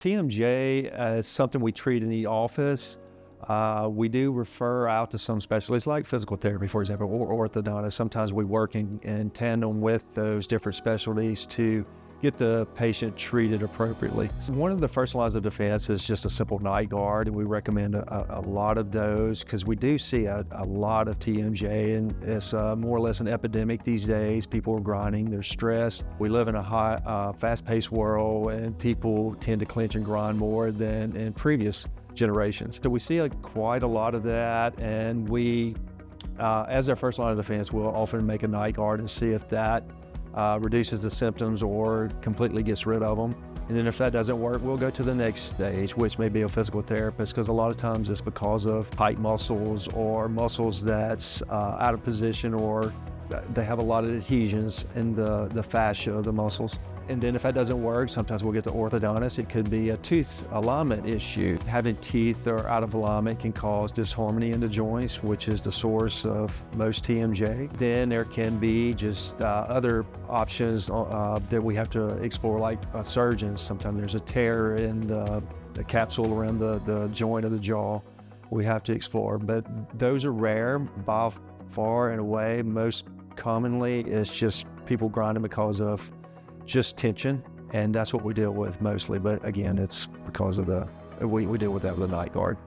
TMJ is something we treat in the office. We do refer out to some specialists like physical therapy, for example, or orthodontists. Sometimes we work in tandem with those different specialties to get the patient treated appropriately. So one of the first lines of defense is just a simple night guard, and we recommend a lot of those because we do see a lot of TMJ, and it's more or less an epidemic these days. People are grinding, they're stressed. We live in a high, fast-paced world, and people tend to clench and grind more than in previous generations. So we see quite a lot of that, and we, as our first line of defense, we'll often make a night guard and see if that reduces the symptoms or completely gets rid of them. And then if that doesn't work, we'll go to the next stage, which may be a physical therapist, because a lot of times it's because of tight muscles or muscles that's out of position, or they have a lot of adhesions in the fascia of the muscles. And then if that doesn't work, sometimes we'll get to orthodontist. It could be a tooth alignment issue. Having teeth that are out of alignment can cause disharmony in the joints, which is the source of most TMJ. Then there can be just other options that we have to explore, like surgeons. Sometimes there's a tear in the capsule around the joint of the jaw we have to explore. But those are rare. By far and away, most commonly, it's just people grinding because of just tension, and that's what we deal with mostly. But again, it's because of we deal with that with a night guard.